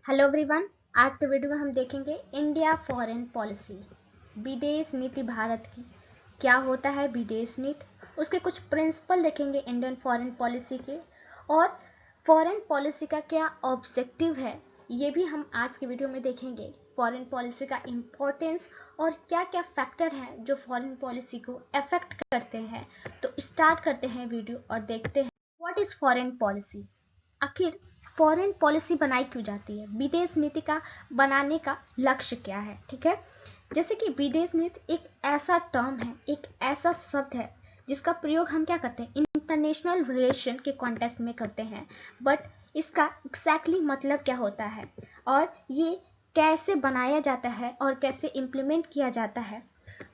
Hello everyone. आज के video में हम देखेंगे इंडिया फॉरेन पॉलिसी, विदेश नीति भारत की। क्या होता है विदेश नीति, उसके कुछ प्रिंसिपल देखेंगे इंडियन फॉरेन पॉलिसी के, और फॉरेन पॉलिसी का क्या ऑब्जेक्टिव है ये भी हम आज के वीडियो में देखेंगे। फॉरेन पॉलिसी का इम्पोर्टेंस और क्या क्या फैक्टर हैं जो फॉरेन पॉलिसी को अफेक्ट करते हैं। तो स्टार्ट करते हैं वीडियो और देखते हैं व्हाट इज फॉरेन पॉलिसी। आखिर फॉरेन पॉलिसी बनाई क्यों जाती है, विदेश नीति का बनाने का लक्ष्य क्या है। ठीक है, जैसे कि विदेश नीति एक ऐसा टर्म है, एक ऐसा शब्द है जिसका प्रयोग हम क्या करते हैं इंटरनेशनल रिलेशन के कॉन्टेक्स्ट में करते हैं। बट इसका एग्जैक्टली मतलब क्या होता है और ये कैसे बनाया जाता है और कैसे इम्प्लीमेंट किया जाता है,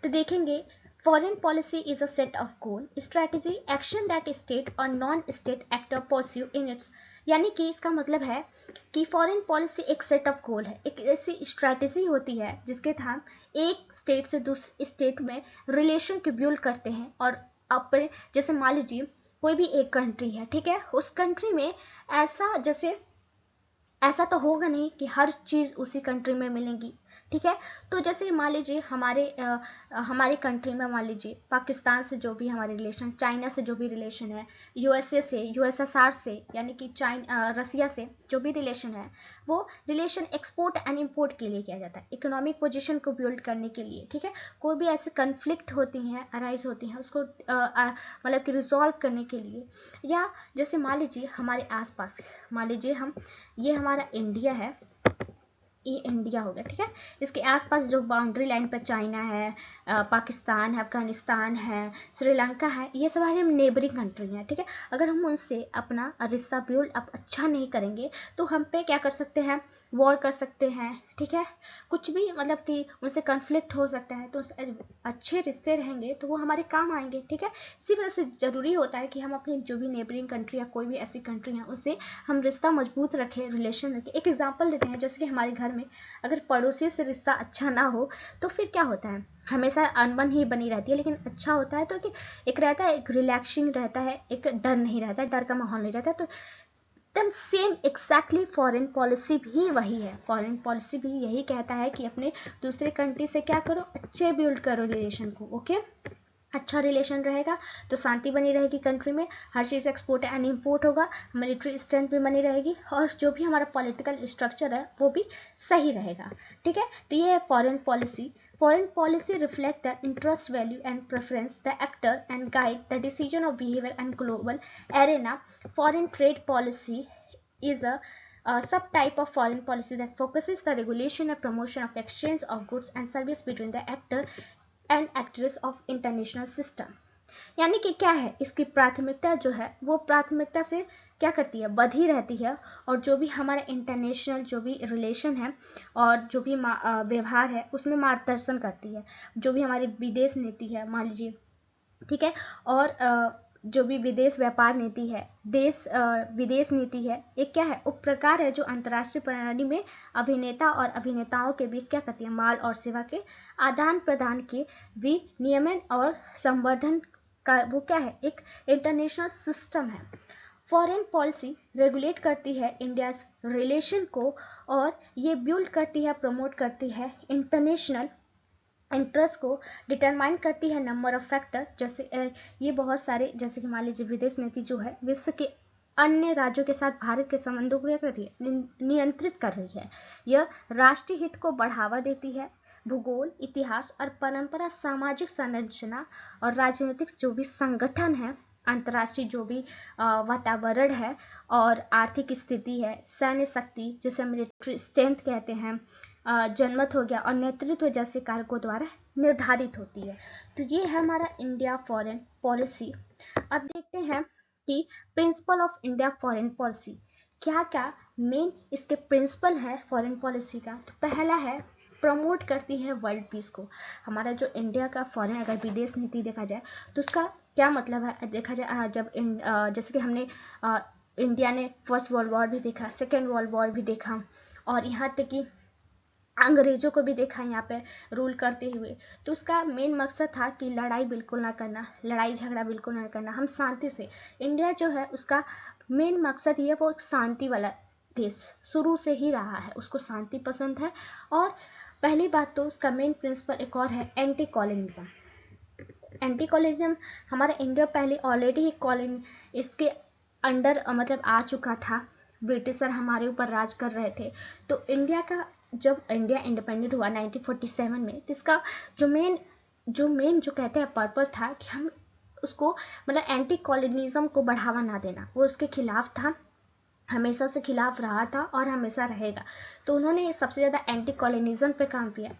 तो देखेंगे। Foreign policy is a set of goal, strategy, action that state or non-state actor pursue in its, यानी कि इसका मतलब है कि फॉरेन पॉलिसी एक सेट ऑफ गोल है, एक ऐसी स्ट्रैटेजी होती है जिसके तहत एक स्टेट से दूसरे स्टेट में रिलेशन को बिल्ड करते हैं। और अपने जैसे मान लीजिए कोई भी एक कंट्री है, ठीक है, उस कंट्री में ऐसा तो होगा नहीं कि हर चीज़ उसी कंट्री में मिलेंगी। ठीक है, तो जैसे मान लीजिए हमारे कंट्री में मान लीजिए पाकिस्तान से जो भी हमारे रिलेशन, चाइना से जो भी रिलेशन है, यूएसए से, यूएसएसआर से यानी कि रसिया से जो भी रिलेशन है, वो रिलेशन एक्सपोर्ट एंड इम्पोर्ट के लिए किया जाता है, इकोनॉमिक पोजीशन को बिल्ड करने के लिए। ठीक है, कोई भी ऐसे कन्फ्लिक्ट होती हैं, अराइज होती हैं, उसको मतलब कि रिजॉल्व करने के लिए। या जैसे मान लीजिए हमारे आसपास, मान लीजिए ये हमारा इंडिया है, ये इंडिया हो गया। ठीक है, इसके आसपास जो बाउंड्री लाइन पर चाइना है, पाकिस्तान है, अफगानिस्तान है, श्रीलंका है, ये सब हमारे नेबरिंग कंट्री हैं। ठीक है, अगर हम उनसे अपना रिश्ता बिल्ड अप अच्छा नहीं करेंगे तो हम पे क्या कर सकते हैं, वॉर कर सकते हैं। ठीक है, कुछ भी मतलब कि उनसे कन्फ्लिक्ट हो सकता है, तो अच्छे रिश्ते रहेंगे तो वो हमारे काम आएंगे। ठीक है, इसी वजह से ज़रूरी होता है कि हम अपनी जो भी नेबरिंग कंट्री या कोई भी ऐसी कंट्री है उससे हम रिश्ता मजबूत रखें, रिलेशन रखें। एक एग्जांपल देते हैं, जैसे कि हमारे घर में अगर पड़ोसी से रिश्ता अच्छा ना हो तो फिर क्या होता है, हमेशा अनबन ही बनी रहती है। लेकिन अच्छा होता है तो कि एक रहता है, एक रिलैक्सिंग रहता है, एक डर नहीं रहता, डर का माहौल नहीं रहता। तो एकदम सेम एग्जैक्टली फॉरेन पॉलिसी भी वही है। फॉरेन पॉलिसी भी यही कहता है कि अपने दूसरे कंट्री से क्या करो, अच्छे बिल्ड करो रिलेशन को। ओके, अच्छा रिलेशन रहेगा तो शांति बनी रहेगी कंट्री में, हर चीज़ एक्सपोर्ट एंड इम्पोर्ट होगा, मिलिट्री स्ट्रेंथ भी बनी रहेगी, और जो भी हमारा पॉलिटिकल स्ट्रक्चर है वो भी सही रहेगा। ठीक है, तो ये है foreign policy. Foreign policy reflect the interest, value, and preference the actor and guide the decision of behavior and global arena. Foreign trade policy is a subtype of foreign policy that focuses the regulation and promotion of exchange of goods and service between the actor and actress of international system. यानी कि क्या है, इसकी प्राथमिकता जो है वो प्राथमिकता से क्या करती है, बधी रहती है, और जो भी हमारा इंटरनेशनल जो भी रिलेशन है और जो भी व्यवहार है उसमें मार्गदर्शन करती है। जो भी हमारी विदेश नीति है मान लीजिए, ठीक है, और जो भी विदेश व्यापार नीति है, विदेश नीति है, एक क्या है, उप प्रकार है जो अंतर्राष्ट्रीय प्रणाली में अभिनेता और अभिनेताओं के बीच क्या करती है, माल और सेवा के आदान प्रदान के विनियमन और संवर्धन का वो क्या है, एक इंटरनेशनल सिस्टम है। फॉरेन पॉलिसी रेगुलेट करती है इंडिया रिलेशन को, और ये बिल्ड करती है, प्रमोट करती है इंटरनेशनल इंटरेस्ट को, डिटरमाइन करती है नंबर ऑफ फैक्टर। जैसे ये बहुत सारे, जैसे कि मान लीजिए विदेश नीति जो है विश्व के अन्य राज्यों के साथ भारत के संबंधों को क्या कर रही है, नियंत्रित कर रही है। यह राष्ट्रीय हित को बढ़ावा देती है। भूगोल, इतिहास और परंपरा, सामाजिक संरचना और राजनीतिक जो भी संगठन है, अंतर्राष्ट्रीय जो भी वातावरण है, और आर्थिक स्थिति है, सैन्य शक्ति जिसे मिलिट्री स्ट्रेंथ कहते हैं, जनमत हो गया, और नेतृत्व जैसे कारकों द्वारा निर्धारित होती है। तो ये है हमारा इंडिया फॉरेन पॉलिसी। अब देखते हैं कि principle of India foreign policy क्या क्या मेन इसके प्रिंसिपल है फॉरेन पॉलिसी का। तो पहला है, प्रमोट करती है वर्ल्ड पीस को। हमारा जो इंडिया का फॉरेन अगर विदेश नीति देखा जाए तो उसका क्या मतलब है, देखा जाए जब जैसे कि हमने इंडिया ने फर्स्ट वर्ल्ड वॉर भी देखा, सेकेंड वर्ल्ड वॉर भी देखा, और यहाँ तक कि अंग्रेजों को भी देखा यहाँ पे रूल करते हुए। तो उसका मेन मकसद था कि लड़ाई बिल्कुल ना करना, लड़ाई झगड़ा बिल्कुल ना करना, हम शांति से, इंडिया जो है उसका मेन मकसद ये वो शांति वाला देश शुरू से ही रहा है, उसको शांति पसंद है। और पहली बात तो उसका मेन प्रिंसिपल एक और है, एंटी कॉलोनिज्म। एंटी कॉलोनिज्म, हमारा इंडिया पहले ऑलरेडी कॉलोनी इसके अंडर मतलब आ चुका था, ब्रिटिशर हमारे ऊपर राज कर रहे थे। तो इंडिया का जब इंडिया इंडिपेंडेंट हुआ 1947 में, तो इसका जो मेन जो कहते हैं पर्पस था कि हम उसको मतलब एंटी कॉलोनिज्म को बढ़ावा ना देना, वो उसके खिलाफ था, हमेशा से खिलाफ रहा था और हमेशा रहेगा। तो उन्होंने सबसे ज़्यादा एंटी कॉलोनिज्म पे काम किया,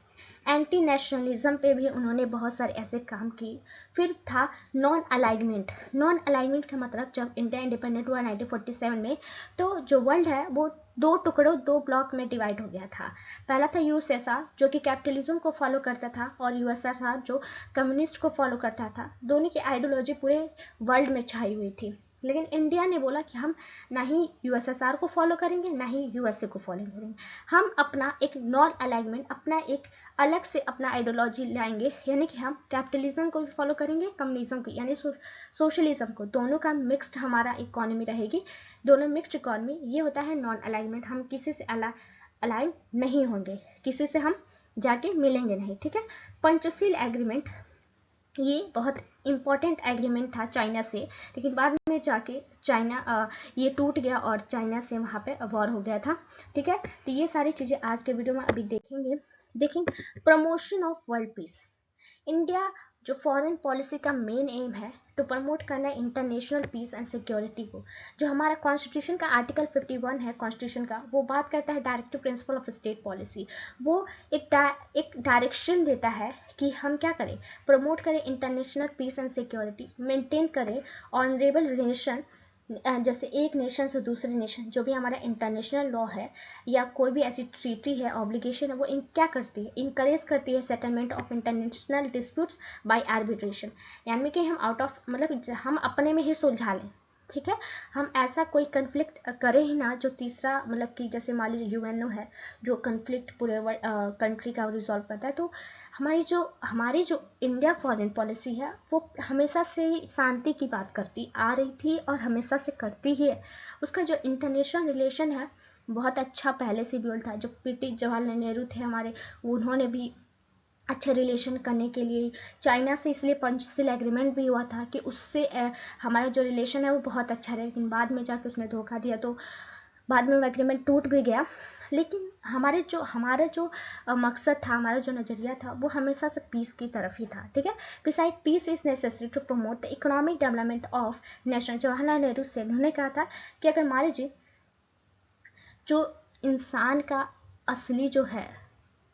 एंटी नेशनलिज्म पे भी उन्होंने बहुत सारे ऐसे काम किए। फिर था नॉन अलाइनमेंट। नॉन अलाइनमेंट का मतलब जब इंडिया इंडिपेंडेंट हुआ 1947 में, तो जो वर्ल्ड है वो दो टुकड़ों, दो ब्लॉक में डिवाइड हो गया था। पहला था यूएसएसआर जो कि कैपिटलिज्म को फॉलो करता था, और यूएसएसआर जो कम्युनिस्ट को फॉलो करता था। दोनों की आइडियोलॉजी पूरे वर्ल्ड में छाई हुई थी। लेकिन इंडिया ने बोला कि हम ना ही यूएसएसआर को फॉलो करेंगे ना ही यूएसए को फॉलो करेंगे, हम अपना एक नॉन अलाइनमेंट, अपना एक अलग से अपना आइडियोलॉजी लाएंगे, यानी कि हम कैपिटलिज्म को भी फॉलो करेंगे, कम्युनिज्म को यानी सोशलिज्म को, दोनों का मिक्स्ड हमारा इकोनॉमी रहेगी, दोनों मिक्स्ड इकोनॉमी, ये होता है नॉन अलाइनमेंट। हम किसी से अलाइन नहीं होंगे, किसी से हम जाके मिलेंगे नहीं, ठीक है। पंचशील एग्रीमेंट, ये बहुत इम्पॉर्टेंट एग्रीमेंट था चाइना से, लेकिन बाद में जाके चाइना ये टूट गया और चाइना से वहाँ पे वॉर हो गया था, ठीक है। तो ये सारी चीज़ें आज के वीडियो में अभी देखेंगे। Promotion of world peace. India जो फॉरेन पॉलिसी का मेन एम है तो प्रमोट करना है इंटरनेशनल पीस एंड सिक्योरिटी को। जो हमारा कॉन्स्टिट्यूशन का आर्टिकल 51 है कॉन्स्टिट्यूशन का, वो बात करता है directive principle of state policy. वो एक डायरेक्शन देता है कि हम क्या करें, प्रमोट करें international peace and security, maintain करें ऑनरेबल रिलेशन, जैसे एक नेशन से दूसरे नेशन, जो भी हमारा इंटरनेशनल लॉ है या कोई भी ऐसी ट्रीटी है, ऑब्लिगेशन है, वो क्या करती है, इंकरेज करती है settlement of international disputes by arbitration, यानी कि हम आउट ऑफ मतलब हम अपने में ही सुलझा लें, ठीक है। हम ऐसा कोई कन्फ्लिक्ट करें ही ना जो तीसरा मतलब कि जैसे मान लीजिए यूएनओ है जो कन्फ्लिक्ट पूरे कंट्री का रिजॉल्व करता है। तो हमारी जो इंडिया फॉरेन पॉलिसी है वो हमेशा से शांति की बात करती आ रही थी और हमेशा से करती ही है। उसका जो इंटरनेशनल रिलेशन है बहुत अच्छा पहले से बिल्ड था। जो पीटी जवाहरलाल नेहरू थे हमारे, उन्होंने भी अच्छे रिलेशन करने के लिए चाइना से, इसलिए पंचशील एग्रीमेंट भी हुआ था कि उससे हमारा जो रिलेशन है वो बहुत अच्छा रहे। लेकिन बाद में जाके उसने धोखा दिया तो बाद में वो एग्रीमेंट टूट भी गया। लेकिन हमारा जो मकसद था, हमारा जो नज़रिया था वो हमेशा से पीस की तरफ ही था, ठीक है। Beside peace is necessary to promote the economic development of nation. Jawaharlal Nehru से उन्होंने कहा था कि अगर मान लीजिए जो इंसान का असली जो है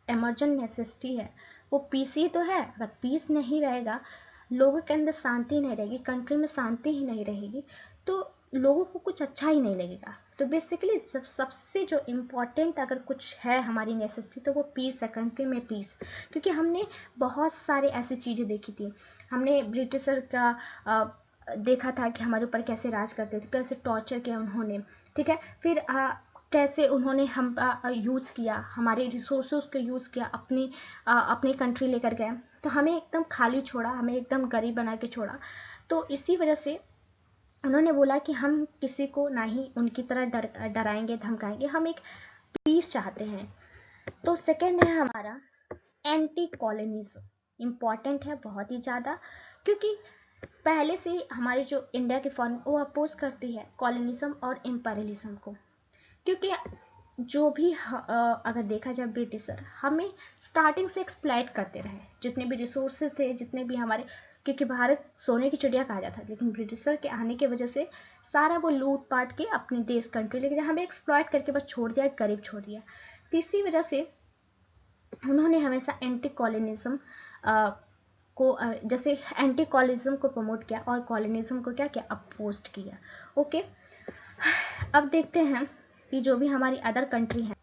इमरजेंट नेसेसिटी है वो पीस ही तो है। अगर पीस नहीं रहेगा, लोगों के अंदर शांति नहीं रहेगी, कंट्री में शांति ही नहीं रहेगी, तो लोगों को कुछ अच्छा ही नहीं लगेगा। तो बेसिकली सबसे जो इम्पोर्टेंट अगर कुछ है हमारी नेसेसिटी तो वो पीस है, कंट्री में पीस। क्योंकि हमने बहुत सारे ऐसी चीज़ें देखी थी, हमने ब्रिटिशर का देखा था कि हमारे ऊपर कैसे राज करते थे, कैसे टॉर्चर किया उन्होंने, ठीक है। फिर कैसे उन्होंने हम यूज़ किया, हमारे रिसोर्सेज को यूज़ किया, अपनी कंट्री लेकर गए, तो हमें एकदम खाली छोड़ा, हमें एकदम गरीब बना के छोड़ा। तो इसी वजह से उन्होंने बोला कि हम किसी को ना ही उनकी तरह डराएंगे धमकाएंगे, हम एक पीस चाहते हैं। तो सेकेंड है हमारा एंटी कॉलोनिज्म। इम्पॉर्टेंट है बहुत ही ज़्यादा, क्योंकि पहले से हमारी जो इंडिया की फॉरेन वो अपोज करती है कॉलोनिज्म और इम्पेरियलिज्म को। क्योंकि जो भी अगर देखा जाए ब्रिटिशर हमें स्टार्टिंग से एक्सप्लॉइट करते रहे, जितने भी रिसोर्सेज थे, जितने भी हमारे, क्योंकि भारत सोने की चिड़िया कहा जाता है, लेकिन ब्रिटिशर के आने की वजह से सारा वो लूट पाट के अपने देश कंट्री लेकिन हमें एक्सप्लॉइट करके बस छोड़ दिया, गरीब छोड़ दिया। तो इसी वजह से उन्होंने हमेशा एंटी कॉलोनिज्म को जैसे एंटी कॉलोनिज्म को प्रमोट किया और कॉलोनिज्म को क्या किया, अपोज किया। ओके, अब देखते हैं कि जो भी हमारी अदर कंट्री है,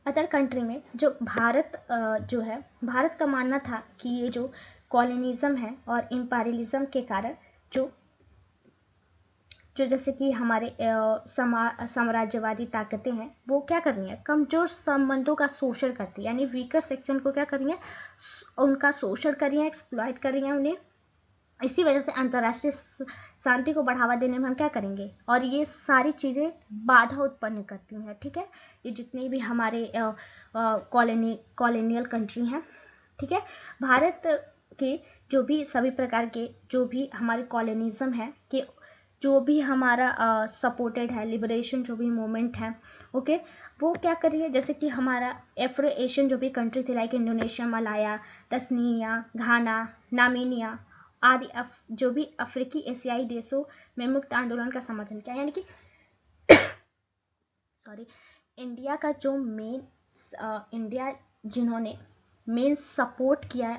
अदर कंट्री में जो भारत जो है, भारत का मानना था कि ये जो कॉलोनिज्म है और इम्पेरियलिज्म के कारण जो जैसे कि हमारे साम्राज्यवादी ताकतें हैं वो क्या कर रही हैं, कमजोर संबंधों का शोषण करती है, यानी वीकर सेक्शन को क्या कर रही हैं, उनका शोषण कर रही हैं, एक्सप्लॉइट कर रही हैं उन्हें, इसी वजह से अंतर्राष्ट्रीय शांति को बढ़ावा देने में हम क्या करेंगे, और ये सारी चीज़ें बाधा उत्पन्न करती हैं, ठीक है। ये जितने भी हमारे कॉलोनियल कंट्री हैं, ठीक है, भारत के जो भी सभी प्रकार के जो भी हमारे कॉलोनिज्म है कि जो भी हमारा सपोर्टेड है लिबरेशन जो भी मूवमेंट है, ओके, वो क्या कर रही है, जैसे कि हमारा एफ्रो एशियन जो भी कंट्री थी लाइक इंडोनेशिया, मलाया, तस्नीया, घाना, नामीनिया आदि जो भी अफ्रीकी एशियाई देशों में मुक्त आंदोलन का समर्थन किया, यानी कि सॉरी, इंडिया का जो मेन इंडिया जिन्होंने मेन सपोर्ट किया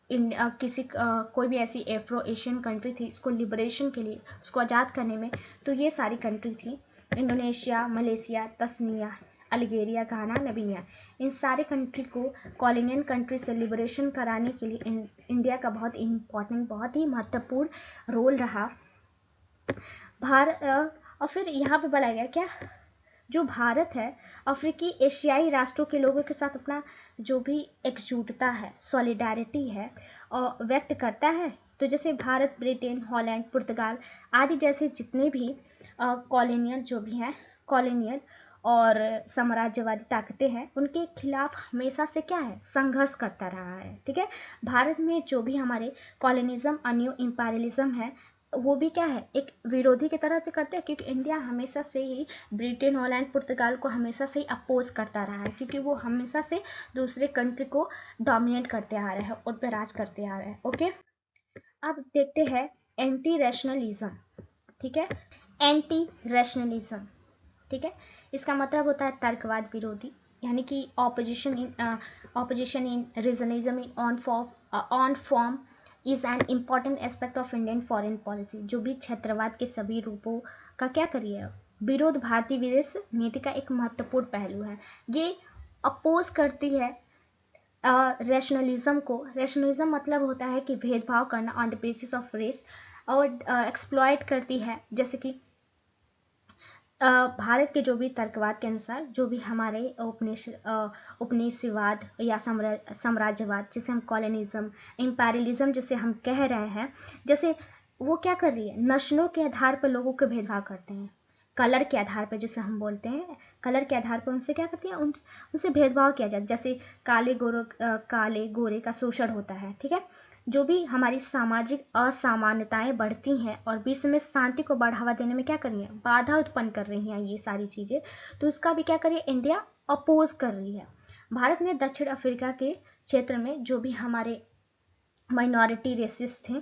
कोई भी ऐसी एफ्रो एशियन कंट्री थी इसको लिबरेशन के लिए, उसको आज़ाद करने में, तो ये सारी कंट्री थी इंडोनेशिया, मलेशिया, तस्नीया, अल्जीरिया, घाना, नामीबिया। इन सारे कंट्री को कॉलोनियल कंट्री से लिबरेशन कराने के लिए इंडिया का बहुत इम्पोर्टेंट, बहुत ही महत्वपूर्ण रोल रहा। और फिर यहाँ पे बोला गया क्या, जो भारत है अफ्रीकी एशियाई राष्ट्रों के लोगों के साथ अपना जो भी एकजुटता है, सॉलिडारिटी है और व्यक्त करता है। तो जैसे भारत, ब्रिटेन, हॉलैंड, पुर्तगाल आदि जैसे जितने भी कॉलोनियल जो भी हैं, कॉलोनियल और साम्राज्यवादी ताकतें हैं, उनके खिलाफ हमेशा से क्या है, संघर्ष करता रहा है, ठीक है। भारत में जो भी हमारे कॉलोनिज्म और न्यू इंपीरियलिज्म है, वो भी क्या है, एक विरोधी की तरह से करते हैं, क्योंकि इंडिया हमेशा से ही ब्रिटेन, हॉलैंड, पुर्तगाल को हमेशा से ही अपोज करता रहा है, क्योंकि वो हमेशा से दूसरे कंट्री को डोमिनेट करते आ रहे हैं, उन पर राज करते आ रहे हैं, ओके। अब देखते हैं एंटी रैशनलिज्म, ठीक है, एंटी रैशनलिज्म, ठीक है, इसका मतलब होता है तर्कवाद विरोधी, यानी कि opposition in regionalism in on form is an important aspect of Indian foreign policy. जो भी क्षेत्रवाद के सभी रूपों का क्या करिए विरोध भारतीय विदेश नीति का एक महत्वपूर्ण पहलू है। ये अपोज करती है रैशनलिज्म को। रैशनलिज्म मतलब होता है कि भेदभाव करना on the basis of race, और एक्सप्लॉइट करती है, जैसे कि भारत के जो भी तर्कवाद के अनुसार जो भी हमारे उपनिवेशवाद या साम्राज्यवाद, जिसे हम कॉलोनिज्म, इंपीरियलिज्म जिसे हम कह रहे हैं, जैसे वो क्या कर रही है, नस्लों के आधार पर लोगों को भेदभाव करते हैं, कलर के आधार पर, जिसे हम बोलते हैं कलर के आधार पर उनसे क्या करती है, उनसे भेदभाव किया जाता है, जैसे काले गोरे का शोषण होता है, ठीक है। जो भी हमारी सामाजिक असामान्यताएं बढ़ती हैं और विश्व में शांति को बढ़ावा देने में क्या कर रही है, बाधा उत्पन्न कर रही हैं ये सारी चीजें, तो इसका भी क्या करिए, इंडिया अपोज कर रही है। भारत ने दक्षिण अफ्रीका के क्षेत्र में जो भी हमारे माइनॉरिटी रेसिस थे,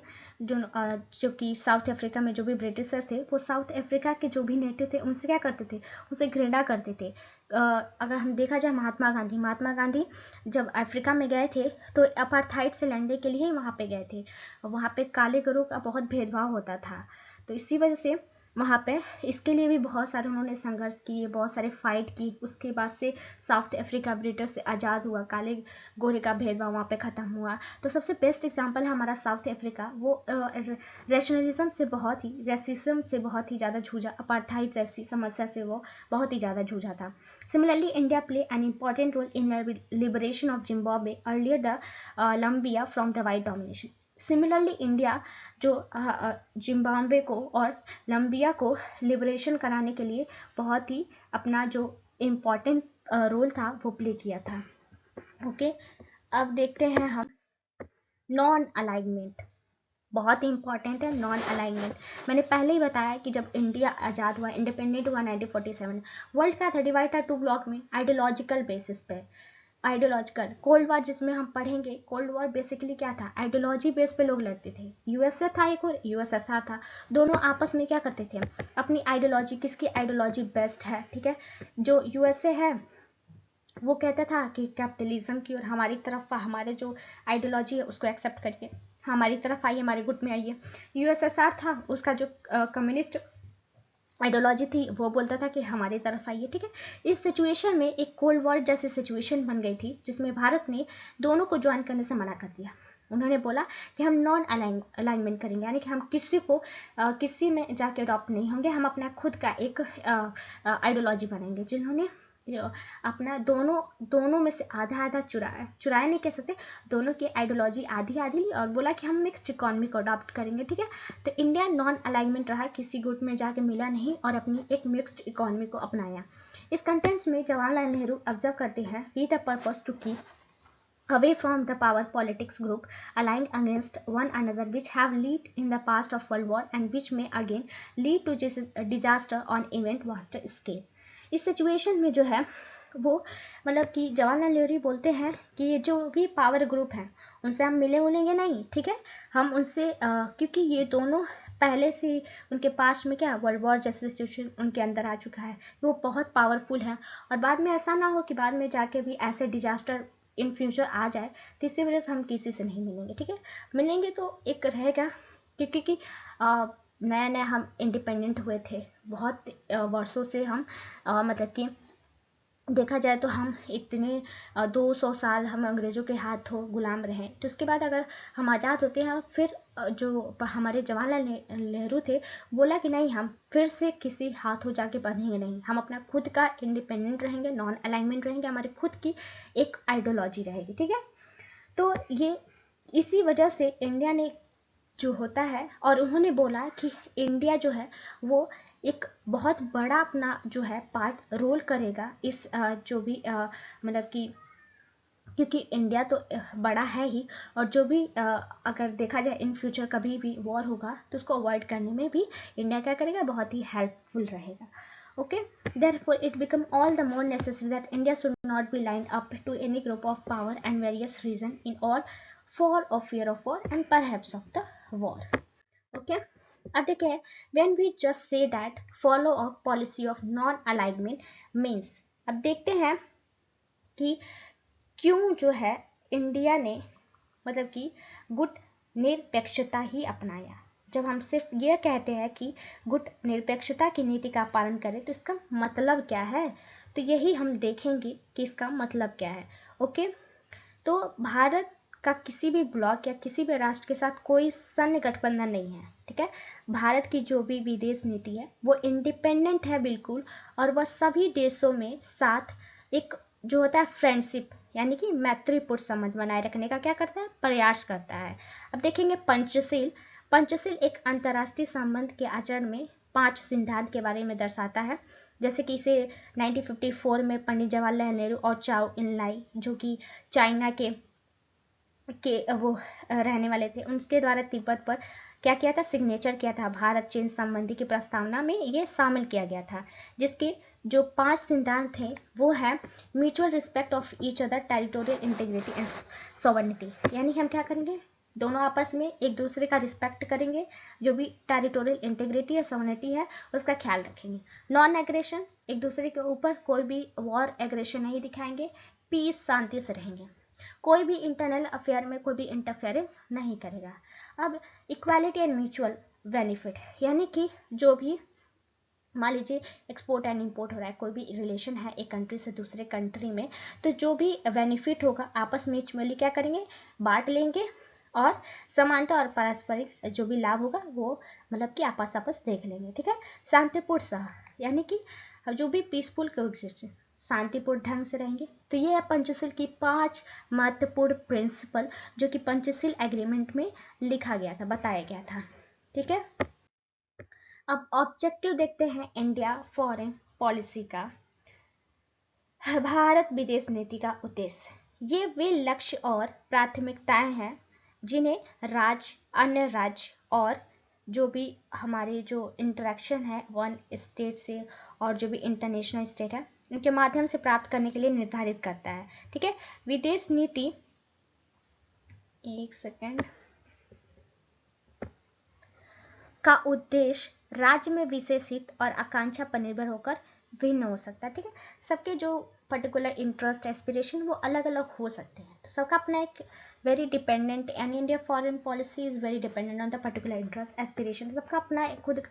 जो कि साउथ अफ्रीका में जो भी ब्रिटिशर्स थे, वो साउथ अफ्रीका के जो भी नेटिव थे उनसे क्या करते थे, उनसे घृणा करते थे। अगर हम देखा जाए महात्मा गांधी जब अफ्रीका में गए थे तो अपार्थाइड से लड़ने के लिए ही वहाँ पे गए थे। वहाँ पे काले गोरों का बहुत भेदभाव होता था, तो इसी वजह से वहाँ पे इसके लिए भी बहुत सारे उन्होंने संघर्ष किए, बहुत सारे फाइट की। उसके बाद से साउथ अफ्रीका ब्रिटिश से आज़ाद हुआ, काले गोरे का भेदभाव वहाँ पे ख़त्म हुआ। तो सबसे बेस्ट एग्जांपल है हमारा साउथ अफ्रीका। वो रैशनलिज्म से बहुत ही, रेसिज्म से बहुत ही ज़्यादा जूझा, अपार्थाइड जैसी समस्या से वो बहुत ही ज़्यादा जूझा था। Similarly India play an important role in liberation of Zimbabwe earlier the Namibia from the white domination. Similarly India जो जिम्बाब्वे को और लंबिया को लिबरेशन कराने के लिए बहुत ही अपना जो इम्पोर्टेंट रोल था वो प्ले किया था, ओके। अब देखते हैं हम नॉन अलाइनमेंट, बहुत ही इंपॉर्टेंट है नॉन अलाइनमेंट। मैंने पहले ही बताया कि जब इंडिया आज़ाद हुआ, इंडिपेंडेंट हुआ 1947, वर्ल्ड का था डिवाइड था 2 ब्लॉक में आइडियोलॉजिकल बेसिस पे। आइडियोलॉजिकल कोल्ड वॉर जिसमें हम पढ़ेंगे, कोल्ड वॉर बेसिकली क्या था, आइडियोलॉजी बेस पे लोग लड़ते थे। यूएसए था एक और यूएसएसआर था, दोनों आपस में क्या करते थे, अपनी आइडियोलॉजी, किसकी आइडियोलॉजी बेस्ट है, ठीक है। जो यूएसए है वो कहता था कि कैपिटलिज्म की, और हमारी तरफ हमारे जो आइडियोलॉजी है उसको एक्सेप्ट करके हमारी तरफ आइए, हमारे गुट में आइए। यूएसएसआर था, उसका जो कम्युनिस्ट आइडियोलॉजी थी वो बोलता था कि हमारी तरफ आइए, ठीक है। इस सिचुएशन में एक कोल्ड वॉर जैसी सिचुएशन बन गई थी, जिसमें भारत ने दोनों को ज्वाइन करने से मना कर दिया। उन्होंने बोला कि हम नॉन अलाइनमेंट करेंगे, यानी कि हम किसी को किसी में जाके अडॉप्ट नहीं होंगे, हम अपना खुद का एक आइडियोलॉजी बनाएंगे। जिन्होंने अपना दोनों में से आधा आधा चुराया नहीं कह सकते, दोनों की आइडियोलॉजी आधी आधी ली और बोला कि हम मिक्स्ड इकोनॉमी को अडॉप्ट करेंगे, ठीक है। तो इंडिया नॉन अलाइनमेंट रहा, किसी गुट में जाके मिला नहीं और अपनी एक मिक्स्ड इकोनॉमी को अपनाया। इस कंटेंट्स में जवाहरलाल नेहरू ऑब्जर्व करते हैं with the purpose to keep away from the power politics group allying against one another which have led in the past of world war and which may again lead to disaster on event vaster scale। इस situation में जो है वो मतलब कि जवाहरलाल नेहरू बोलते हैं कि ये जो भी पावर ग्रुप हैं उनसे हम मिलेंगे नहीं, ठीक है। हम उनसे क्योंकि ये दोनों पहले से उनके पास में क्या वर्ल्ड वॉर जैसे सिचुएशन उनके अंदर आ चुका है, वो बहुत पावरफुल है और बाद में ऐसा ना हो कि बाद में जाके भी ऐसे डिजास्टर इन फ्यूचर आ जाए, तो इसी वजह से हम किसी से नहीं मिलेंगे, ठीक है। मिलेंगे तो एक रहेगा क्योंकि नया नया हम इंडिपेंडेंट हुए थे, बहुत वर्षों से हम मतलब कि देखा जाए तो हम इतने 200 साल हम अंग्रेज़ों के हाथों गुलाम रहे। तो उसके बाद अगर हम आज़ाद होते हैं, फिर जो हमारे जवाहरलाल नेहरू थे बोला कि नहीं, हम फिर से किसी हाथों जाके बंधेंगे नहीं, हम अपना खुद का इंडिपेंडेंट रहेंगे, नॉन अलाइनमेंट रहेंगे, हमारी खुद की एक आइडियोलॉजी रहेगी, ठीक है। तो ये इसी वजह से इंडिया ने जो होता है, और उन्होंने बोला कि इंडिया जो है वो एक बहुत बड़ा अपना जो है पार्ट रोल करेगा इस जो भी मतलब कि क्योंकि इंडिया तो बड़ा है ही, और जो भी अगर देखा जाए इन फ्यूचर कभी भी वॉर होगा तो उसको अवॉइड करने में भी इंडिया क्या करेगा, बहुत ही हेल्पफुल रहेगा। Okay, therefore it become all the more necessary that India should not be lined up to any group of power and various reason in all for or fear of war and perhaps of the war। Okay, अब देखिए when we just say that follow a policy of non-alignment means, अब देखते हैं कि क्यों जो है India ने मतलब कि गुट निरपेक्षता ही अपनाया। जब हम सिर्फ ये कहते हैं कि गुट निरपेक्षता की नीति का पालन करें तो इसका मतलब क्या है, तो यही हम देखेंगे कि इसका मतलब क्या है। ओके, तो भारत का किसी भी ब्लॉक या किसी भी राष्ट्र के साथ कोई सैन्य गठबंधन नहीं है, ठीक है। भारत की जो भी विदेश नीति है वो इंडिपेंडेंट है बिल्कुल, और वह सभी देशों में साथ एक जो होता है फ्रेंडशिप यानी कि मैत्रीपूर्ण संबंध बनाए रखने का क्या करता है, प्रयास करता है। अब देखेंगे पंचशील एक अंतर्राष्ट्रीय संबंध के आचरण में 5 सिद्धांत के बारे में दर्शाता है, जैसे कि इसे 1954 में पंडित जवाहरलाल नेहरू और चाओ इनलाई जो कि चाइना के वो रहने वाले थे, उनके द्वारा तिब्बत पर क्या किया था, सिग्नेचर किया था। भारत चीन संबंधी की प्रस्तावना में ये शामिल किया गया था, जिसके जो 5 सिद्धांत थे वो है mutual respect of each other, territorial integrity and sovereignty, यानी हम क्या करेंगे, दोनों आपस में एक दूसरे का रिस्पेक्ट करेंगे, जो भी टेरिटोरियल इंटीग्रिटी या सॉवरेनिटी है उसका ख्याल रखेंगे। नॉन एग्रेशन, एक दूसरे के ऊपर कोई भी वॉर एग्रेशन नहीं दिखाएंगे। पीस, शांति से रहेंगे, कोई भी इंटरनल अफेयर में कोई भी इंटरफेरेंस नहीं करेगा। अब इक्वालिटी एंड म्यूचुअल बेनिफिट, यानी कि जो भी मान लीजिए एक्सपोर्ट एंड इंपोर्ट हो रहा है, कोई भी रिलेशन है एक कंट्री से दूसरे कंट्री में, तो जो भी बेनिफिट होगा आपस में म्यूचुअली क्या करेंगे, बांट लेंगे, और समानता और पारस्परिक जो भी लाभ होगा वो मतलब कि आपस देख लेंगे, ठीक है। शांतिपूर्ण सह, यानी कि जो भी पीसफुल कोएग्जिस्टेंस, शांतिपूर्ण ढंग से रहेंगे। तो ये है पंचशील की 5 महत्वपूर्ण प्रिंसिपल जो कि पंचशील एग्रीमेंट में लिखा गया था, बताया गया था, ठीक है। अब ऑब्जेक्टिव देखते हैं इंडिया फॉरेन पॉलिसी का, भारत विदेश नीति का उद्देश्य। ये वे लक्ष्य और प्राथमिकताएं हैं जिन्हें राज्य, अन्य राज्य और जो भी हमारे जो इंटरेक्शन है वन स्टेट से और जो भी इंटरनेशनल स्टेट है उनके माध्यम से प्राप्त करने के लिए निर्धारित करता है, ठीक है। विदेश नीति, एक सेकेंड, का उद्देश्य राज्य में विशेष हित और आकांक्षा पर निर्भर होकर भिन्न हो सकता है, ठीक है। सबके जो पर्टिकुलर इंटरेस्ट एस्पिरेशन वो अलग अलग हो सकते हैं, तो सबका अपना एक very dependent, and India foreign policy is very dependent on the particular interest aspiration, सबका अपना खुद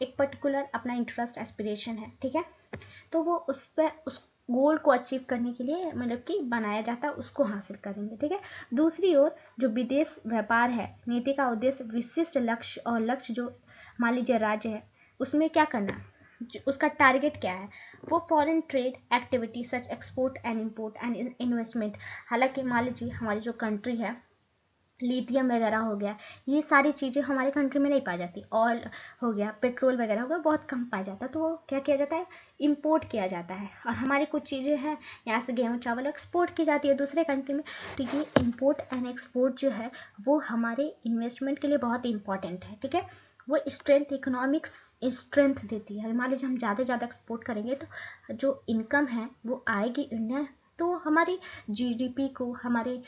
एक पर्टिकुलर अपना इंटरेस्ट एस्पिरेशन है, ठीक है। तो वो उस पर उस गोल को अचीव करने के लिए मतलब कि बनाया जाता है, उसको हासिल करेंगे, ठीक है। दूसरी ओर जो विदेश व्यापार है, नीति का उद्देश्य विशिष्ट लक्ष्य और लक्ष्य जो मान लीजिए राज्य है उसमें क्या करना, उसका टारगेट क्या है, वो foreign trade activity such export and import and investment. हालांकि मान लीजिए हमारी जो कंट्री है, लिथियम वगैरह हो गया, ये सारी चीज़ें हमारे कंट्री में नहीं पाई जाती, ऑयल हो गया, पेट्रोल वगैरह हो गया, बहुत कम पाया जाता है, तो वो क्या किया जाता है, इंपोर्ट किया जाता है। और हमारी कुछ चीज़ें हैं यहाँ से गेहूँ चावल एक्सपोर्ट की जाती है दूसरे कंट्री में। तो ये इंपोर्ट एंड एक्सपोर्ट जो है वो हमारे इन्वेस्टमेंट के लिए बहुत इंपॉर्टेंट है, ठीक है। वो स्ट्रेंथ, इकोनॉमिक्स स्ट्रेंथ देती है। मान लीजिए हम ज़्यादा से ज़्यादा एक्सपोर्ट करेंगे तो जो इनकम है वो आएगी इंडिया, तो हमारी जीडीपी को, हमारे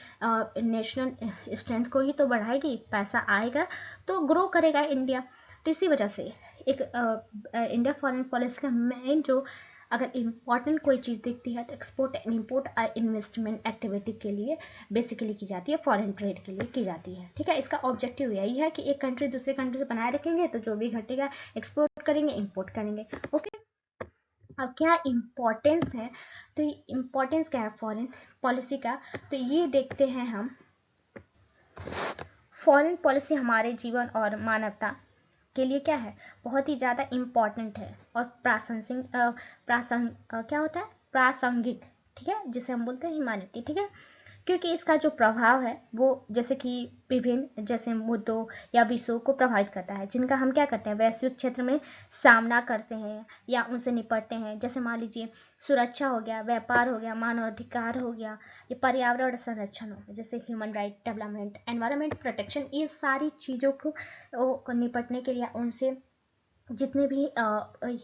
नेशनल स्ट्रेंथ को ही तो बढ़ाएगी, पैसा आएगा तो ग्रो करेगा इंडिया। तो इसी वजह से एक इंडिया फॉरेन पॉलिसी का मेन जो अगर इम्पॉर्टेंट कोई चीज़ दिखती है तो export and import investment activity के लिए बेसिकली की जाती है, फॉरेन ट्रेड के लिए की जाती है, ठीक है। इसका ऑब्जेक्टिव यही है कि एक कंट्री दूसरे कंट्री से बनाए रखेंगे तो जो भी घटेगा एक्सपोर्ट करेंगे, इम्पोर्ट करेंगे, ओके। अब क्या इम्पोर्टेंस है, तो इम्पोर्टेंस क्या है फॉरेन पॉलिसी का, तो ये देखते हैं हम। फॉरेन पॉलिसी हमारे जीवन और मानवता के लिए क्या है, बहुत ही ज़्यादा इम्पॉर्टेंट है और क्या होता है, प्रासंगिक, ठीक है, जिसे हम बोलते हैं ह्यूमैनिटी, ठीक है। क्योंकि इसका जो प्रभाव है वो जैसे कि विभिन्न जैसे मुद्दों या विषयों को प्रभावित करता है, जिनका हम क्या करते हैं, वैश्विक क्षेत्र में सामना करते हैं या उनसे निपटते हैं। जैसे मान लीजिए सुरक्षा हो गया, व्यापार हो गया, मानवाधिकार हो गया, ये पर्यावरण संरक्षण हो गया, जैसे human right development, environment protection, ये सारी चीज़ों को निपटने के लिए उनसे जितने भी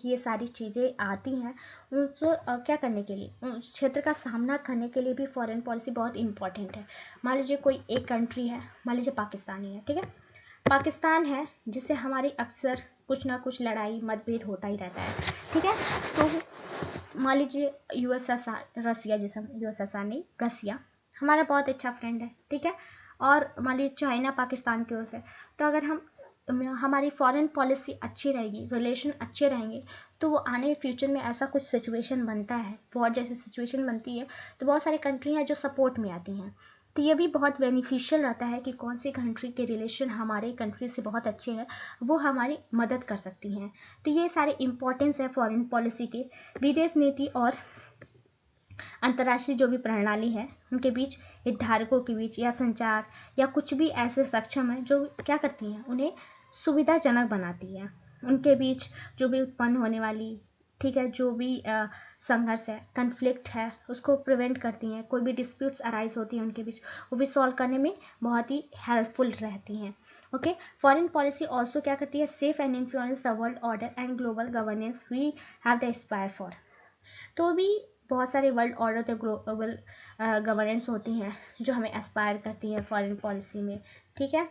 ये सारी चीज़ें आती हैं उनसे क्या करने के लिए, उस क्षेत्र का सामना करने के लिए भी फॉरेन पॉलिसी बहुत इंपॉर्टेंट है। मान लीजिए कोई एक कंट्री है, मान लीजिए पाकिस्तान ही है, ठीक है, पाकिस्तान है जिससे हमारी अक्सर कुछ ना कुछ लड़ाई मतभेद होता ही रहता है, ठीक है। तो मान लीजिए यूएसएसआर, रसिया, जिसे यूएसएसआर नहीं, रसिया हमारा बहुत अच्छा फ्रेंड है, ठीक है। और मान लीजिए चाइना पाकिस्तान की ओर से, तो अगर हमारी फॉरेन पॉलिसी अच्छी रहेगी, रिलेशन अच्छे रहेंगे, तो वो आने फ्यूचर में ऐसा कुछ सिचुएशन बनता है, वॉर जैसी सिचुएशन बनती है, तो बहुत सारी कंट्री हैं जो सपोर्ट में आती हैं। तो ये भी बहुत बेनिफिशियल रहता है कि कौन सी कंट्री के रिलेशन हमारे कंट्री से बहुत अच्छे हैं, वो हमारी मदद कर सकती हैं। तो ये सारे इंपॉर्टेंस है फॉरेन पॉलिसी के। विदेश नीति और अंतर्राष्ट्रीय जो भी प्रणाली है उनके बीच, हितधारकों के बीच या संचार या कुछ भी ऐसे सक्षम है जो क्या करती हैं, उन्हें सुविधाजनक बनाती है। उनके बीच जो भी उत्पन्न होने वाली, ठीक है, जो भी संघर्ष है, कन्फ्लिक्ट है, उसको प्रिवेंट करती हैं। कोई भी डिस्प्यूट्स अराइज होती हैं उनके बीच, वो भी सॉल्व करने में बहुत ही हेल्पफुल रहती हैं, ओके। फॉरेन पॉलिसी ऑल्सो क्या करती है, safe and influence the world order and global governance we have the aspire for. तो भी बहुत सारे वर्ल्ड ऑर्डर तो ग्लोबल गवर्नेंस होती हैं जो हमें एस्पायर करती हैं फॉरेन पॉलिसी में, ठीक है।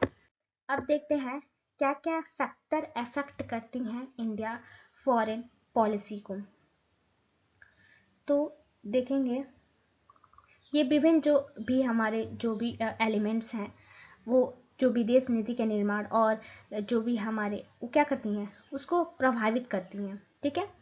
अब देखते हैं क्या क्या फैक्टर अफेक्ट करती हैं इंडिया फॉरेन पॉलिसी को। तो देखेंगे ये विभिन्न जो भी हमारे जो भी एलिमेंट्स हैं, वो जो विदेश नीति के निर्माण और जो भी हमारे वो क्या करती हैं, उसको प्रभावित करती हैं, ठीक है।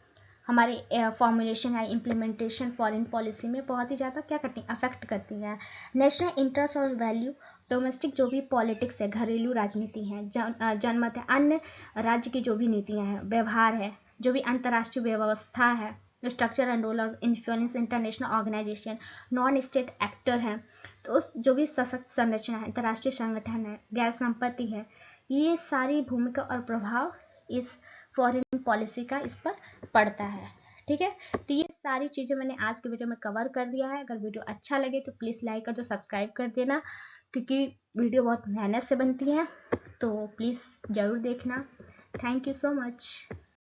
हमारे फॉर्मुलेशन या इम्प्लीमेंटेशन फॉरेन पॉलिसी में बहुत ही ज़्यादा क्या करती हैं, अफेक्ट करती हैं। नेशनल इंटरेस्ट और वैल्यू, डोमेस्टिक जो भी पॉलिटिक्स है, घरेलू राजनीति है, जनमत है, अन्य राज्य की जो भी नीतियाँ हैं, व्यवहार है, जो भी अंतर्राष्ट्रीय व्यवस्था है, structure and role of influence international organisation, non state actor हैं, तो उस जो भी सशक्त संरचना है, अंतर्राष्ट्रीय संगठन है, गैर संपत्ति है, ये सारी भूमिका और प्रभाव इस फॉरेन पॉलिसी का इस पर पड़ता है, ठीक है। तो ये सारी चीज़ें मैंने आज के वीडियो में कवर कर दिया है। अगर वीडियो अच्छा लगे तो प्लीज़ लाइक कर दो, सब्सक्राइब कर देना, क्योंकि वीडियो बहुत मेहनत से बनती है, तो प्लीज़ ज़रूर देखना। Thank you so much.